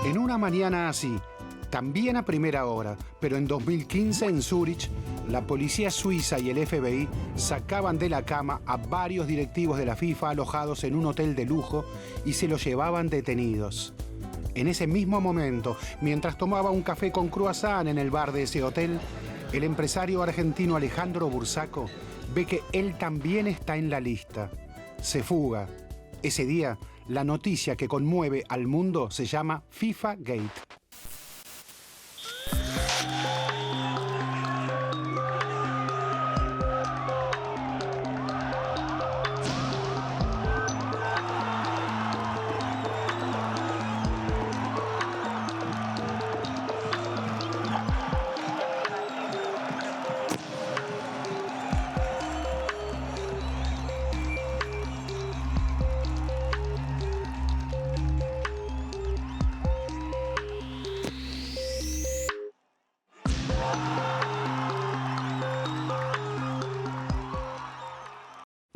En una mañana así, también a primera hora, pero en 2015 en Zúrich, la policía suiza y el FBI sacaban de la cama a varios directivos de la FIFA alojados en un hotel de lujo y se los llevaban detenidos. En ese mismo momento, mientras tomaba un café con croissant en el bar de ese hotel, el empresario argentino Alejandro Bursaco ve que él también está en la lista. Se fuga. Ese día, la noticia que conmueve al mundo se llama FIFA Gate.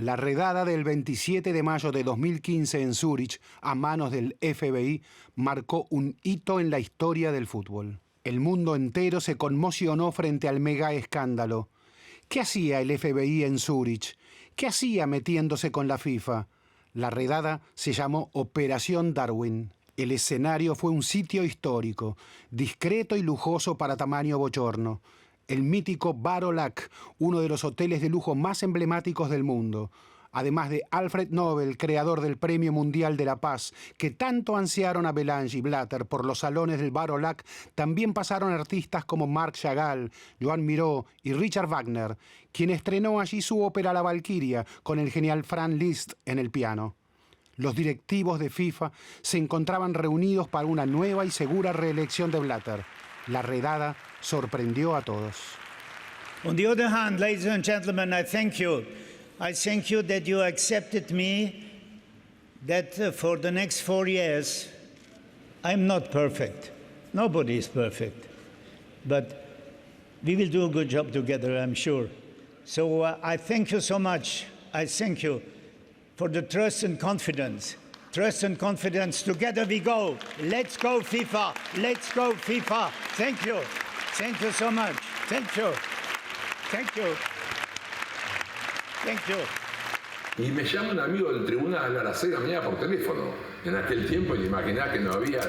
La redada del 27 de mayo de 2015 en Zúrich, a manos del FBI, marcó un hito en la historia del fútbol. El mundo entero se conmocionó frente al mega escándalo. ¿Qué hacía el FBI en Zúrich? ¿Qué hacía metiéndose con la FIFA? La redada se llamó Operación Darwin. El escenario fue un sitio histórico, discreto y lujoso para tamaño bochorno. El mítico Bar-o-Lac, uno de los hoteles de lujo más emblemáticos del mundo. Además de Alfred Nobel, creador del Premio Mundial de la Paz, que tanto ansiaron a Belange y Blatter por los salones del Bar-o-Lac, también pasaron artistas como Marc Chagall, Joan Miró y Richard Wagner, quien estrenó allí su ópera La Valquiria con el genial Franz Liszt en el piano. Los directivos de FIFA se encontraban reunidos para una nueva y segura reelección de Blatter. La redada sorprendió a todos. On the other hand, ladies and gentlemen, I thank you. I thank you that you accepted me, that for the next 4 years, I'm not perfect. Nobody is perfect. But we will do a good job together, I'm sure. So I thank you so much. I thank you for the trust and confidence. Trust and confidence, together we go. Let's go FIFA, let's go FIFA. Thank you so much. Thank you. Y me llama un amigo del tribunal a las 6 de la mañana por teléfono. En aquel tiempo, te imaginás que no había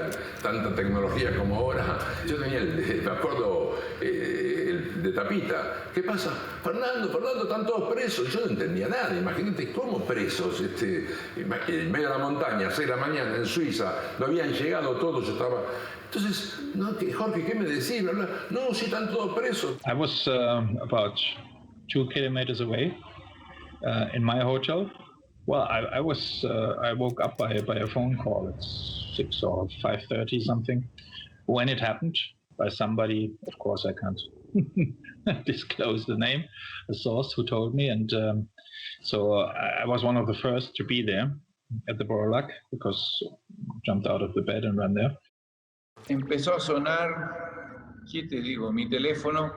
tanta tecnología como ahora. Yo tenía me acuerdo, el de tapita. ¿Qué pasa? Fernando, están todos presos. Yo no entendía nada. Imagínate, ¿cómo presos? En medio de la montaña, 6 de la mañana, en Suiza. No habían llegado todos, yo estaba... Entonces, no, Jorge, ¿qué me decís? No, sí, están todos presos. I was about 2 kilometers away in my hotel. Well, I woke up by a phone call at 6 or 5:30 something. When it happened, by somebody, of course I can't disclose the name, a source who told me, and so I was one of the first to be there at the Bar-o-Lac because I jumped out of the bed and ran there. Empezó a sonar, ¿qué te digo? Mi teléfono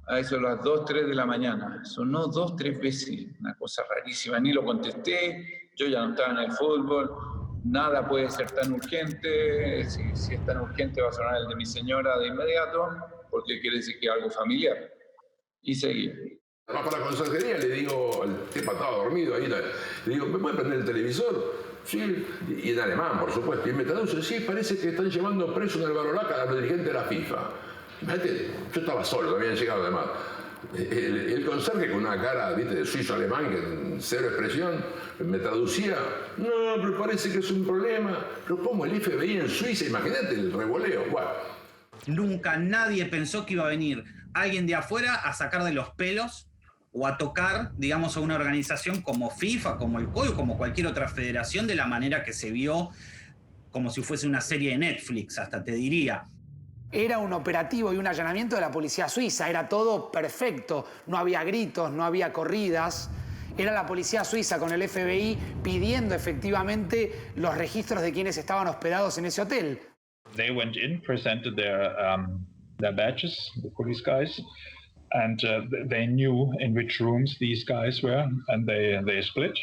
a eso a las 2, 3 de la mañana. Sonó 2, 3 veces, una cosa rarísima. Ni lo contesté, yo ya no estaba en el fútbol, nada puede ser tan urgente. Si es tan urgente va a sonar el de mi señora de inmediato, porque quiere decir que es algo familiar. Y seguí. Bajo la conserjería le digo, el tipo estaba dormido ahí, le digo, ¿me puede prender el televisor? Sí, y en alemán, por supuesto. Y me traduce, sí, parece que están llevando preso en el Bar-o-Lac a los dirigentes de la FIFA. Imagínate, yo estaba solo, no habían llegado además. El conserje con una cara, viste, de suizo alemán, que cero expresión, me traducía, no, pero parece que es un problema. Pero ¿cómo el FBI en Suiza? Imagínate el revoleo. Bueno. Nunca nadie pensó que iba a venir alguien de afuera a sacar de los pelos o a tocar, digamos, a una organización como FIFA, como el COI, como cualquier otra federación, de la manera que se vio, como si fuese una serie de Netflix, hasta te diría. Era un operativo y un allanamiento de la policía suiza, era todo perfecto, no había gritos, no había corridas. Era la policía suiza con el FBI pidiendo efectivamente los registros de quienes estaban hospedados en ese hotel. They went in, presented their badges, the police guys, and they knew in which rooms these guys were, and they split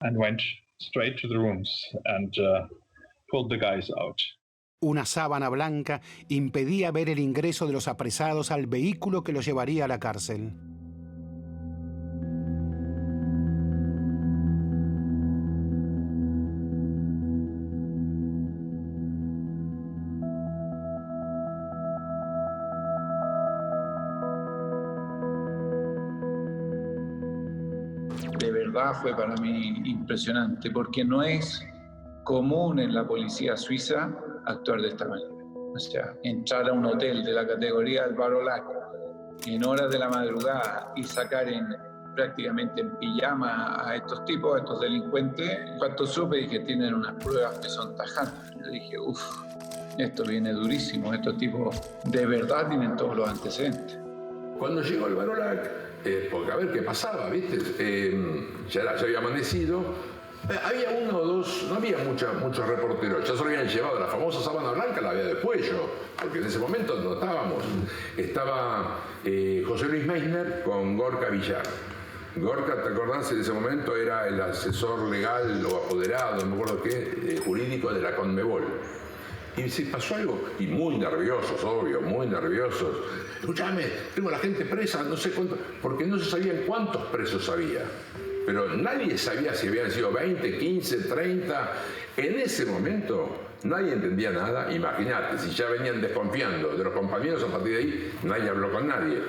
and went straight to the rooms and pulled the guys out. Una sábana blanca impedía ver el ingreso de los apresados al vehículo que los llevaría a la cárcel. De verdad fue para mí impresionante, porque no es común en la policía suiza actuar de esta manera. O sea, entrar a un hotel de la categoría del Bar-o-Lac en horas de la madrugada y sacar prácticamente en pijama a estos tipos, a estos delincuentes. Cuando supe, dije, tienen unas pruebas que son tajantes. Yo dije, esto viene durísimo, estos tipos de verdad tienen todos los antecedentes. Cuando llegó al Bar-o-Lac, porque a ver qué pasaba, ¿viste? Ya había amanecido. Había uno o dos, no había muchos reporteros, ya se lo habían llevado. La famosa sábana blanca la había de cuello, porque en ese momento no estábamos. Estaba José Luis Meissner con Gorka Villar. Gorka, ¿te acordás? En ese momento era el asesor legal o apoderado, no me acuerdo qué, jurídico de la Conmebol. Y se pasó algo, y muy nerviosos, obvio, muy nerviosos. Escuchame, tengo a la gente presa, no sé cuánto, porque no se sabían cuántos presos había. Pero nadie sabía si habían sido 20, 15, 30. En ese momento nadie entendía nada. Imagínate, si ya venían desconfiando de los compañeros, a partir de ahí nadie habló con nadie.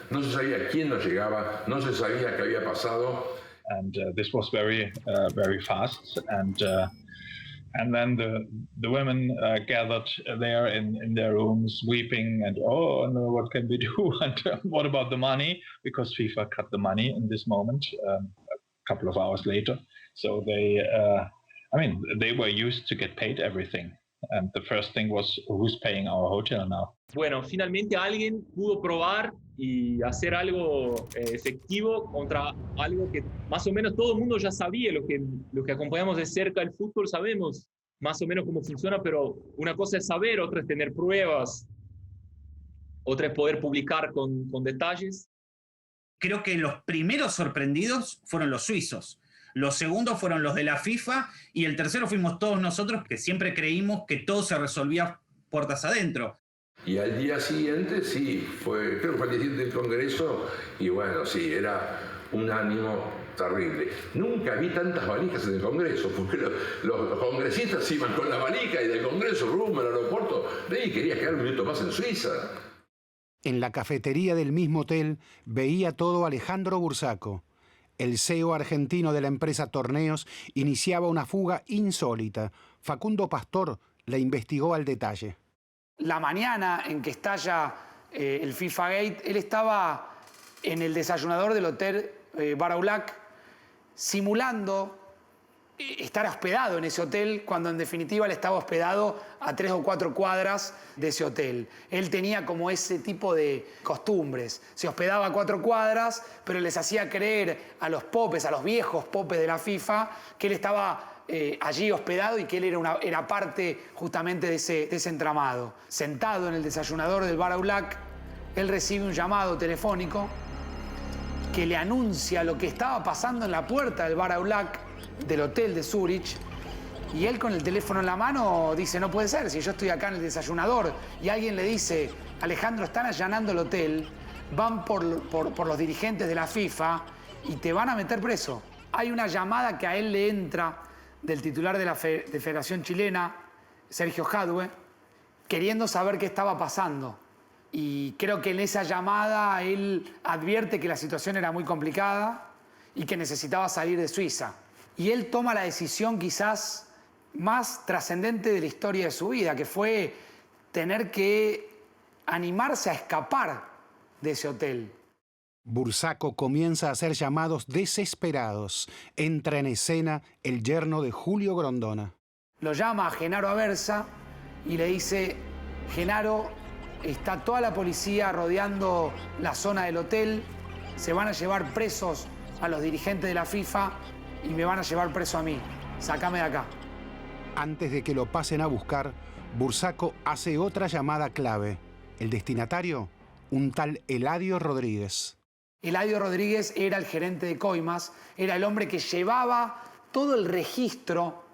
No se sabía quién nos llegaba, no se sabía qué había pasado. And this was very fast. And then the women gathered there in their rooms, weeping, and oh no, what can we do? And what about the money? Because FIFA cut the money in this moment. A couple of hours later, so they were used to get paid everything, and the first thing was, who's paying our hotel now? Bueno, finalmente alguien pudo probar y hacer algo efectivo contra algo que más o menos todo el mundo ya sabía. Lo que acompañamos de cerca el fútbol sabemos más o menos cómo funciona, pero una cosa es saber, otra es tener pruebas, otra es poder publicar con detalles. Creo que los primeros sorprendidos fueron los suizos, los segundos fueron los de la FIFA y el tercero fuimos todos nosotros, que siempre creímos que todo se resolvía puertas adentro. Y al día siguiente, sí, creo que fue el 17 del Congreso, y bueno, sí, era un ánimo terrible. Nunca vi tantas valijas en el Congreso, porque los congresistas iban con la valija y del Congreso rumbo al aeropuerto. Nadie quería quedar un minuto más en Suiza. En la cafetería del mismo hotel veía todo Alejandro Bursaco. El CEO argentino de la empresa Torneos iniciaba una fuga insólita. Facundo Pastor la investigó al detalle. La mañana en que estalla el FIFA Gate, él estaba en el desayunador del hotel Bar-o-Lac simulando estar hospedado en ese hotel, cuando en definitiva él estaba hospedado a 3 o 4 cuadras de ese hotel. Él tenía como ese tipo de costumbres. Se hospedaba a 4 cuadras, pero les hacía creer a los popes, a los viejos popes de la FIFA, que él estaba allí hospedado y que él era parte justamente de ese entramado. Sentado en el desayunador del Bar-o-Lac, él recibe un llamado telefónico que le anuncia lo que estaba pasando en la puerta del Bar-o-Lac del hotel de Zurich, y él con el teléfono en la mano dice, no puede ser, si yo estoy acá en el desayunador, y alguien le dice, Alejandro, están allanando el hotel, van por los dirigentes de la FIFA y te van a meter preso. Hay una llamada que a él le entra del titular de la Federación Chilena, Sergio Jadue, queriendo saber qué estaba pasando. Y creo que en esa llamada él advierte que la situación era muy complicada y que necesitaba salir de Suiza. Y él toma la decisión quizás más trascendente de la historia de su vida, que fue tener que animarse a escapar de ese hotel. Bursaco comienza a hacer llamados desesperados. Entra en escena el yerno de Julio Grondona. Lo llama a Genaro Aversa y le dice, Genaro, está toda la policía rodeando la zona del hotel, se van a llevar presos a los dirigentes de la FIFA y me van a llevar preso a mí. Sácame de acá. Antes de que lo pasen a buscar, Bursaco hace otra llamada clave. El destinatario, un tal Eladio Rodríguez. Eladio Rodríguez era el gerente de Coimas, era el hombre que llevaba todo el registro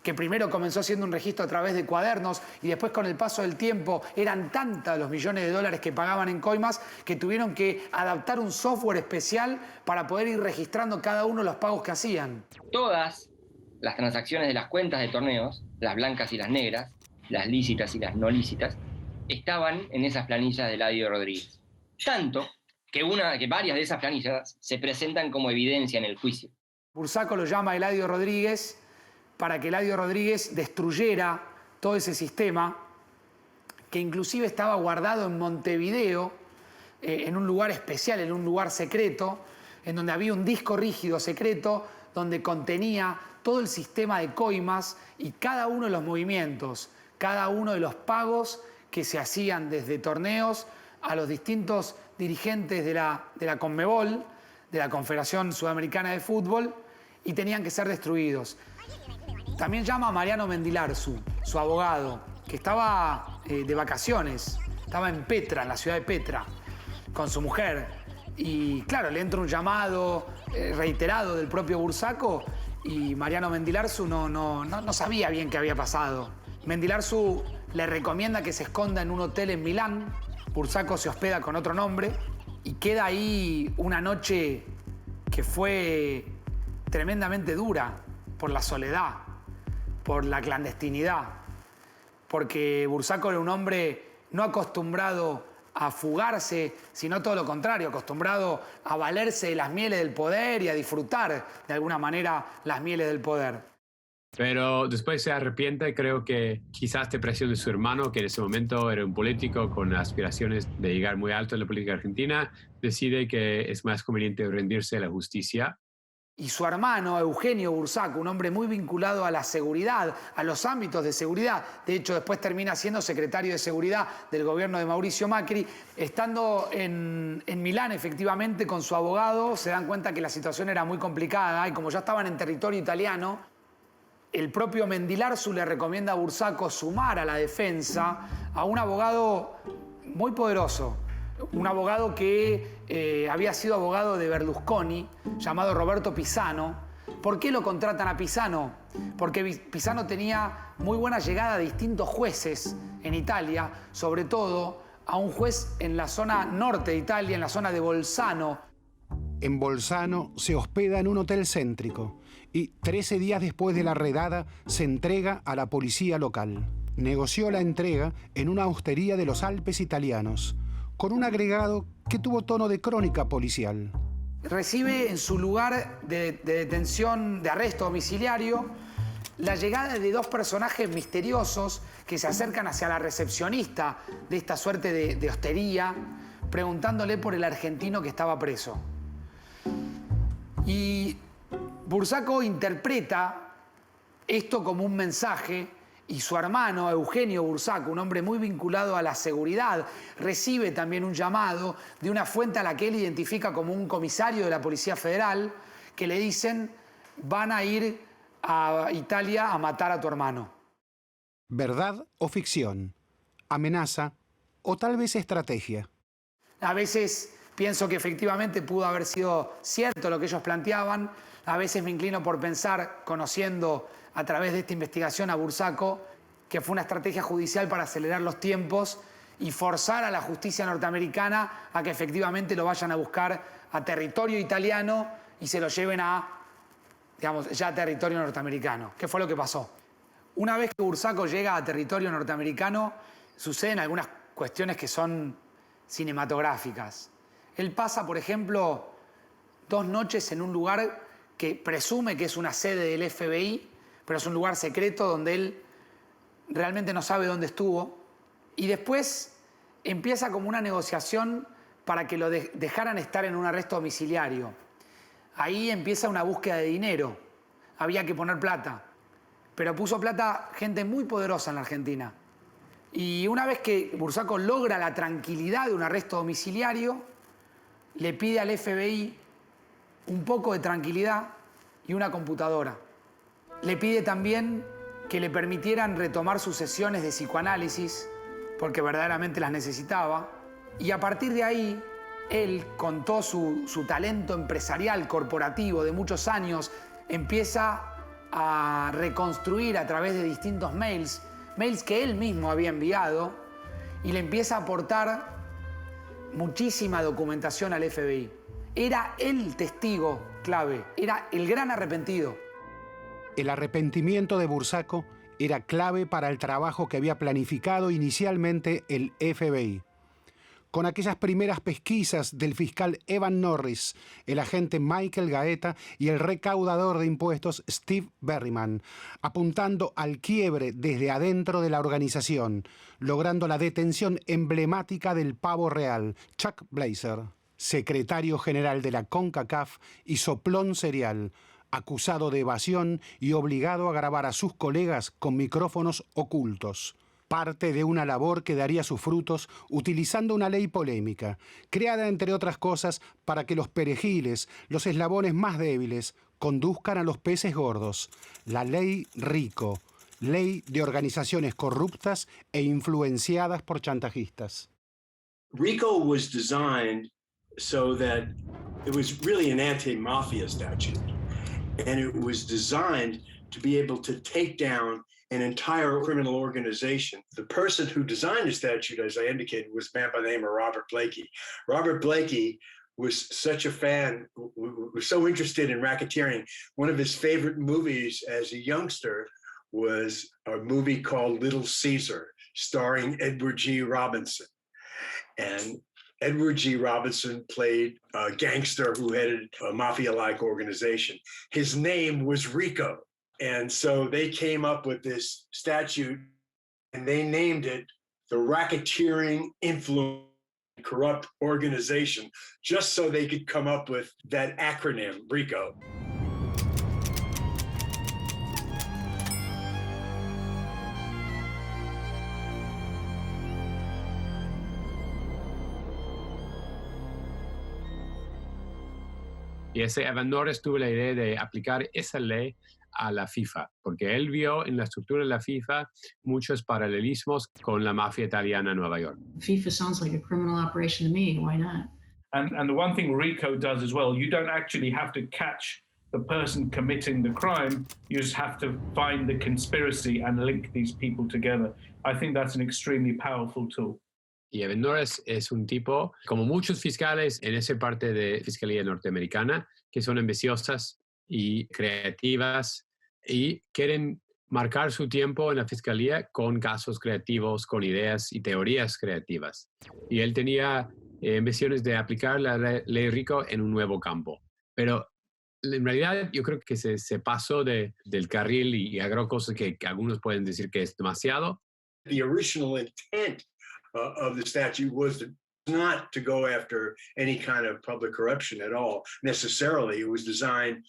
que primero comenzó siendo un registro a través de cuadernos y después con el paso del tiempo eran tantos los millones de dólares que pagaban en coimas que tuvieron que adaptar un software especial para poder ir registrando cada uno los pagos que hacían. Todas las transacciones de las cuentas de torneos, las blancas y las negras, las lícitas y las no lícitas, estaban en esas planillas de Eladio Rodríguez. Tanto que varias de esas planillas se presentan como evidencia en el juicio. Bursaco lo llama a Eladio Rodríguez para que Eladio Rodríguez destruyera todo ese sistema que inclusive estaba guardado en Montevideo, en un lugar especial, en un lugar secreto, en donde había un disco rígido secreto donde contenía todo el sistema de coimas y cada uno de los movimientos, cada uno de los pagos que se hacían desde torneos a los distintos dirigentes de la Conmebol, de la Confederación Sudamericana de Fútbol, y tenían que ser destruidos. También llama a Mariano Mendilarzu, su abogado, que estaba de vacaciones, estaba en Petra, en la ciudad de Petra, con su mujer. Y claro, le entra un llamado reiterado del propio Bursaco y Mariano Mendilarzu no sabía bien qué había pasado. Mendilarzu le recomienda que se esconda en un hotel en Milán. Bursaco se hospeda con otro nombre y queda ahí una noche que fue tremendamente dura por la soledad, por la clandestinidad, porque Bursaco era un hombre no acostumbrado a fugarse, sino todo lo contrario, acostumbrado a valerse de las mieles del poder y a disfrutar de alguna manera las mieles del poder. Pero después se arrepiente, creo que quizás de presión de su hermano, que en ese momento era un político con aspiraciones de llegar muy alto en la política argentina, decide que es más conveniente rendirse a la justicia. Y su hermano, Eugenio Bursaco, un hombre muy vinculado a la seguridad, a los ámbitos de seguridad. De hecho, después termina siendo secretario de Seguridad del gobierno de Mauricio Macri. Estando en Milán, efectivamente, con su abogado, se dan cuenta que la situación era muy complicada y como ya estaban en territorio italiano, el propio Mendilarzu le recomienda a Bursaco sumar a la defensa a un abogado muy poderoso, un abogado que había sido abogado de Berlusconi, llamado Roberto Pisano. ¿Por qué lo contratan a Pisano? Porque Pisano tenía muy buena llegada a distintos jueces en Italia, sobre todo a un juez en la zona norte de Italia, en la zona de Bolzano. En Bolzano se hospeda en un hotel céntrico y 13 días después de la redada se entrega a la policía local. Negoció la entrega en una hostería de los Alpes italianos, con un agregado que tuvo tono de crónica policial. Recibe en su lugar de detención, de arresto domiciliario, la llegada de dos personajes misteriosos que se acercan hacia la recepcionista de esta suerte de hostería, preguntándole por el argentino que estaba preso. Y Bursaco interpreta esto como un mensaje y su hermano, Eugenio Bursaco, un hombre muy vinculado a la seguridad, recibe también un llamado de una fuente a la que él identifica como un comisario de la Policía Federal, que le dicen, van a ir a Italia a matar a tu hermano. ¿Verdad o ficción? ¿Amenaza o tal vez estrategia? A veces pienso que efectivamente pudo haber sido cierto lo que ellos planteaban. A veces me inclino por pensar, conociendo a través de esta investigación a Bursaco, que fue una estrategia judicial para acelerar los tiempos y forzar a la justicia norteamericana a que efectivamente lo vayan a buscar a territorio italiano y se lo lleven a, digamos, ya a territorio norteamericano. ¿Qué fue lo que pasó? Una vez que Bursaco llega a territorio norteamericano, suceden algunas cuestiones que son cinematográficas. Él pasa, por ejemplo, 2 noches en un lugar que presume que es una sede del FBI, pero es un lugar secreto donde él realmente no sabe dónde estuvo. Y después empieza como una negociación para que lo dejaran estar en un arresto domiciliario. Ahí empieza una búsqueda de dinero. Había que poner plata. Pero puso plata gente muy poderosa en la Argentina. Y una vez que Bursaco logra la tranquilidad de un arresto domiciliario, le pide al FBI un poco de tranquilidad y una computadora. Le pide también que le permitieran retomar sus sesiones de psicoanálisis, porque verdaderamente las necesitaba. Y a partir de ahí, él, con todo su talento empresarial, corporativo de muchos años, empieza a reconstruir a través de distintos mails que él mismo había enviado, y le empieza a aportar muchísima documentación al FBI. Era el testigo clave, era el gran arrepentido. El arrepentimiento de Bursaco era clave para el trabajo que había planificado inicialmente el FBI. Con aquellas primeras pesquisas del fiscal Evan Norris, el agente Michael Gaeta y el recaudador de impuestos Steve Berryman, apuntando al quiebre desde adentro de la organización, logrando la detención emblemática del pavo real, Chuck Blazer, secretario general de la CONCACAF y soplón serial, acusado de evasión y obligado a grabar a sus colegas con micrófonos ocultos. Parte de una labor que daría sus frutos utilizando una ley polémica, creada entre otras cosas para que los perejiles, los eslabones más débiles, conduzcan a los peces gordos. La ley RICO, ley de organizaciones corruptas e influenciadas por chantajistas. RICO was designed so that it was really an anti-mafia statute. And it was designed to be able to take down an entire criminal organization. The person who designed the statute, as I indicated, was a man by the name of Robert Blakey. Robert Blakey was such a fan, was so interested in racketeering. One of his favorite movies as a youngster was a movie called Little Caesar, starring Edward G. Robinson. And Edward G. Robinson played a gangster who headed a mafia-like organization. His name was Rico. And so they came up with this statute and they named it the Racketeering Influence Corrupt Organization, just so they could come up with that acronym, RICO. Y ese Evan Norris tuvo la idea de aplicar esa ley a la FIFA, porque él vio en la estructura de la FIFA muchos paralelismos con la mafia italiana en Nueva York. FIFA sounds like a criminal operation to me. Why not? And the one thing RICO does as well, you don't actually have to catch the person committing the crime. You just have to find the conspiracy and link these people together. I think that's an extremely powerful tool. Y Evan Norris es un tipo, como muchos fiscales en esa parte de fiscalía norteamericana, que son ambiciosas y creativas y quieren marcar su tiempo en la fiscalía con casos creativos, con ideas y teorías creativas. Y él tenía ambiciones de aplicar la ley RICO en un nuevo campo. Pero en realidad yo creo que se pasó del carril y agarró cosas que algunos pueden decir que es demasiado. The original intent of the statute was not to go after any kind of public corruption at all, necessarily. It was designed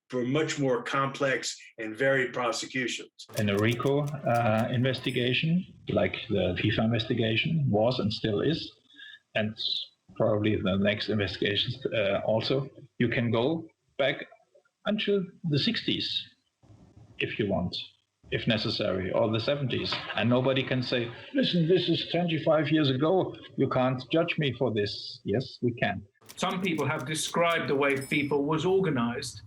for much more complex and varied prosecutions. And the RICO investigation, like the FIFA investigation, was and still is, and probably the next investigations also, you can go back until the 60s, if you want, if necessary, or the 70s. And nobody can say, listen, this is 25 years ago, you can't judge me for this. Yes, we can. Some people have described the way FIFA was organized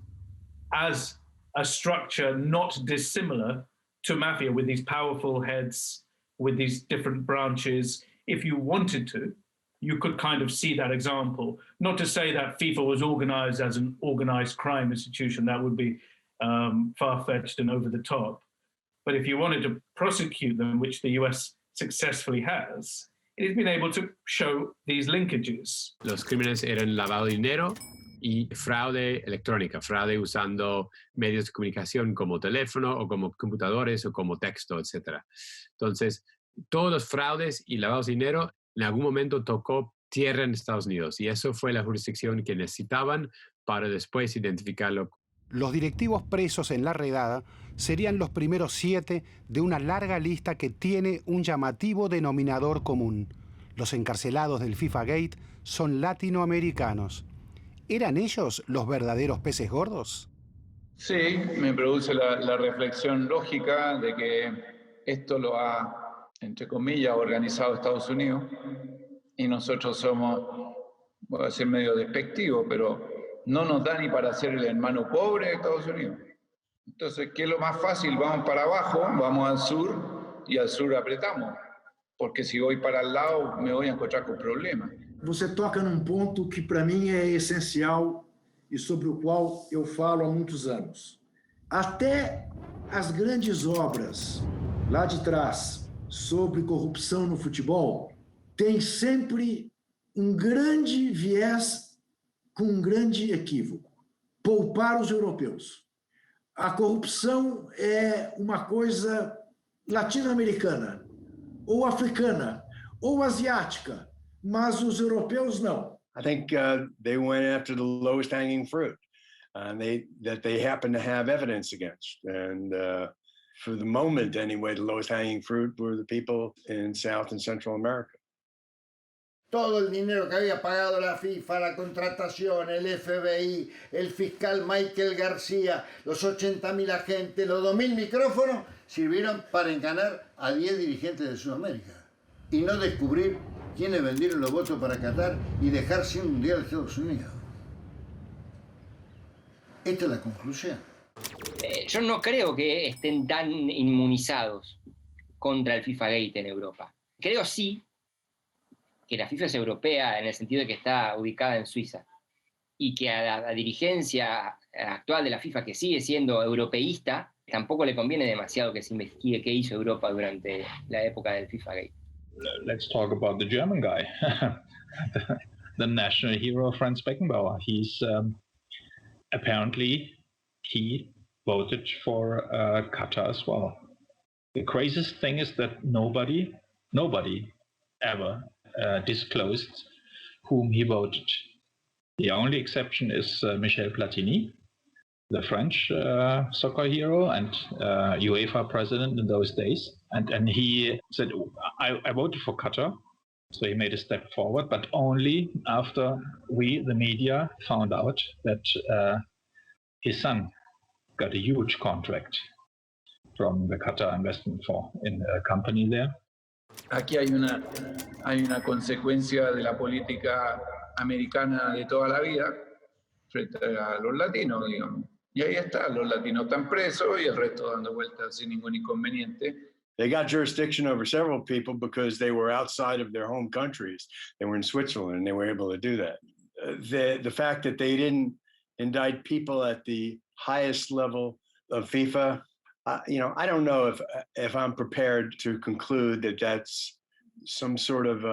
as a structure not dissimilar to mafia, with these powerful heads, with these different branches. If you wanted to, you could kind of see that example. Not to say that FIFA was organized as an organized crime institution, that would be far-fetched and over the top. But if you wanted to prosecute them, which the US successfully has, it has been able to show these linkages. Los crímenes eran lavado de dinero y fraude electrónica, fraude usando medios de comunicación como teléfono o como computadores o como texto, etc. Entonces, todos los fraudes y lavados de dinero en algún momento tocó tierra en Estados Unidos y eso fue la jurisdicción que necesitaban para después identificarlo. Los directivos presos en la redada serían los primeros 7 de una larga lista que tiene un llamativo denominador común. Los encarcelados del FIFA Gate son latinoamericanos. ¿Eran ellos los verdaderos peces gordos? Sí, me produce la reflexión lógica de que esto lo ha, entre comillas, organizado Estados Unidos y nosotros somos, voy a decir medio despectivo, pero no nos da ni para ser el hermano pobre de Estados Unidos. Entonces, ¿qué es lo más fácil? Vamos para abajo, vamos al sur y al sur apretamos. Porque se voy para o lado, me voy a encontrar com problemas. Você toca num ponto que para mim é essencial e sobre o qual eu falo há muitos anos. Até as grandes obras lá de trás sobre corrupção no futebol tem sempre um grande viés com um grande equívoco: poupar os europeus. A corrupção é uma coisa latino-americana, ou africana, ou asiática, mas os europeus não. I think they went after the lowest hanging fruit that they happen to have evidence against. And for the moment, anyway, the lowest hanging fruit were the people in South and Central America. Todo el dinero que había pagado la FIFA, la contratación, el FBI, el fiscal Michael García, los 80.000 agentes, los 2.000 micrófonos, sirvieron para enganar a 10 dirigentes de Sudamérica y no descubrir quiénes vendieron los votos para Qatar y dejar sin un mundial a Estados Unidos. Esta es la conclusión. Yo no creo que estén tan inmunizados contra el FIFA Gate en Europa. Creo sí que la FIFA es europea en el sentido de que está ubicada en Suiza y que a la dirigencia actual de la FIFA, que sigue siendo europeísta, tampoco le conviene demasiado que se investigue qué hizo Europa durante la época del FIFA Gate. Let's talk about the German guy, the national hero Franz Beckenbauer. He's apparently he voted for Qatar as well. The craziest thing is that nobody ever disclosed whom he voted. The only exception is Michel Platini, the French soccer hero and UEFA president in those days. And he said, I voted for Qatar. So he made a step forward, but only after we, the media, found out that his son got a huge contract from the Qatar Investment Fund in a company there. Aquí hay una consecuencia de la política americana de toda la vida frente a los latinos, digamos. Y ahí está, los latinos están presos y el resto dando vueltas sin ningún inconveniente. They got jurisdiction over several people because they were outside of their home countries. They were in Switzerland and they were able to do that. The fact that they didn't indict people at the highest level of FIFA, I don't know if I'm prepared to conclude that that's some sort of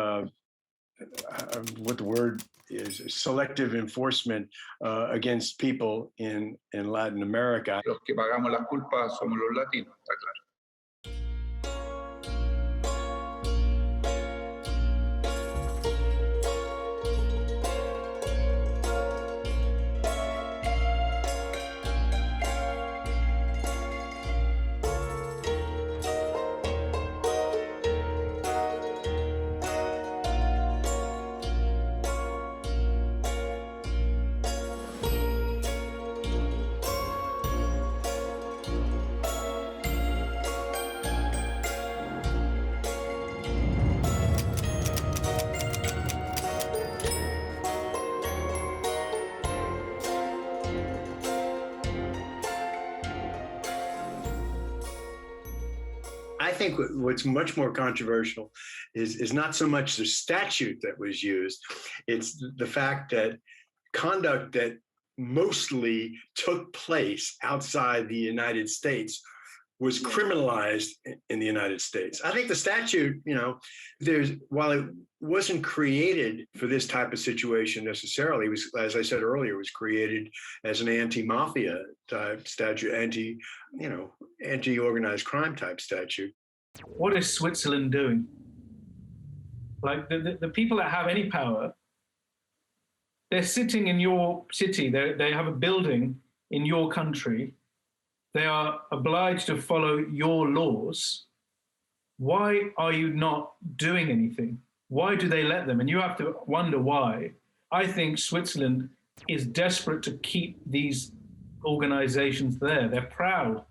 what the word is, selective enforcement against people in Latin America. Los que pagamos las culpas somos los latinos, está claro. I think what's much more controversial is not so much the statute that was used, it's the fact that conduct that mostly took place outside the United States was criminalized in the United States. I think the statute, while it wasn't created for this type of situation necessarily, it was, as I said earlier, it was created as an anti-mafia type statute, anti-organized crime type statute. What is Switzerland doing? Like the people that have any power, they're sitting in your city, they have a building in your country, they are obliged to follow your laws. Why are you not doing anything? Why do they let them? And you have to wonder why. I think Switzerland is desperate to keep these organizations there. They're proud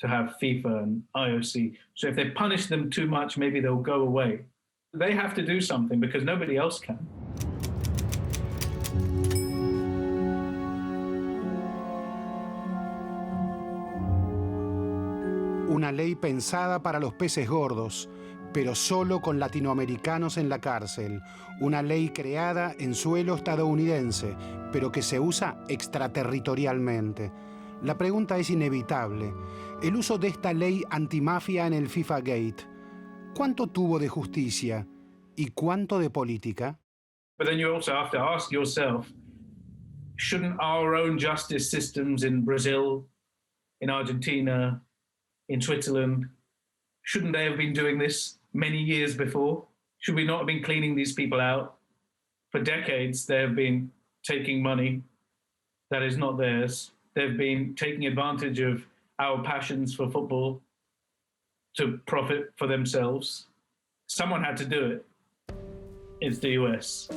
to have FIFA and IOC. So if they punish them too much, maybe they'll go away. They have to do something because nobody else can. Una ley pensada para los peces gordos, pero solo con latinoamericanos en la cárcel. Una ley creada en suelo estadounidense, pero que se usa extraterritorialmente. La pregunta es inevitable. El uso de esta ley antimafia en el FIFA Gate, ¿cuánto tuvo de justicia y cuánto de política? But then you also have to ask yourself, shouldn't our own justice systems in Brazil, in Argentina, in Switzerland, shouldn't they have been doing this many years before? Should we not have been cleaning these people out? For decades, they have been taking money that is not theirs. They've been taking advantage of our passions for football to profit for themselves. Someone had to do it. It's the US.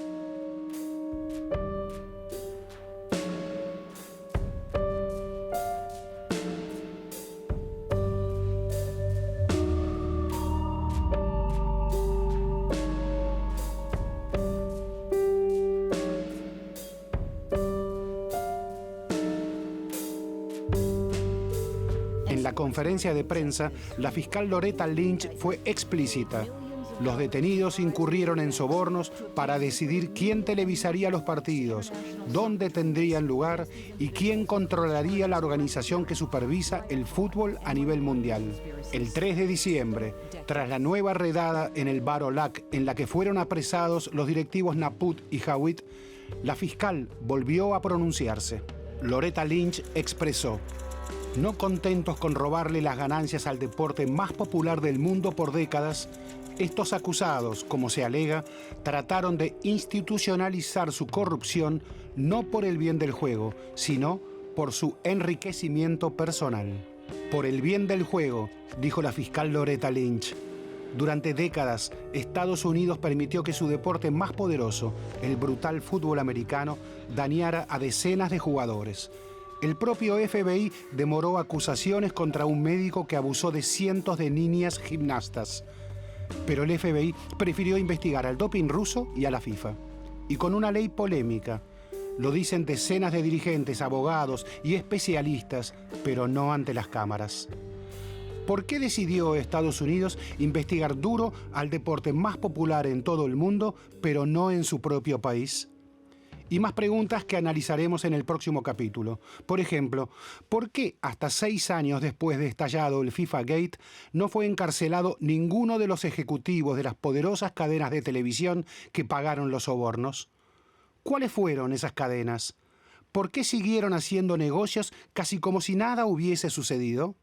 En la conferencia de prensa, la fiscal Loretta Lynch fue explícita. Los detenidos incurrieron en sobornos para decidir quién televisaría los partidos, dónde tendrían lugar y quién controlaría la organización que supervisa el fútbol a nivel mundial. El 3 de diciembre, tras la nueva redada en el Bar Olac, en la que fueron apresados los directivos Naput y Howitt, la fiscal volvió a pronunciarse. Loretta Lynch expresó: no contentos con robarle las ganancias al deporte más popular del mundo por décadas, estos acusados, como se alega, trataron de institucionalizar su corrupción no por el bien del juego, sino por su enriquecimiento personal. Por el bien del juego, dijo la fiscal Loretta Lynch. Durante décadas, Estados Unidos permitió que su deporte más poderoso, el brutal fútbol americano, dañara a decenas de jugadores. El propio FBI demoró acusaciones contra un médico que abusó de cientos de niñas gimnastas. Pero el FBI prefirió investigar al doping ruso y a la FIFA. Y con una ley polémica. Lo dicen decenas de dirigentes, abogados y especialistas, pero no ante las cámaras. ¿Por qué decidió Estados Unidos investigar duro al deporte más popular en todo el mundo, pero no en su propio país? Y más preguntas que analizaremos en el próximo capítulo. Por ejemplo, ¿por qué hasta 6 años después de estallado el FIFA Gate no fue encarcelado ninguno de los ejecutivos de las poderosas cadenas de televisión que pagaron los sobornos? ¿Cuáles fueron esas cadenas? ¿Por qué siguieron haciendo negocios casi como si nada hubiese sucedido?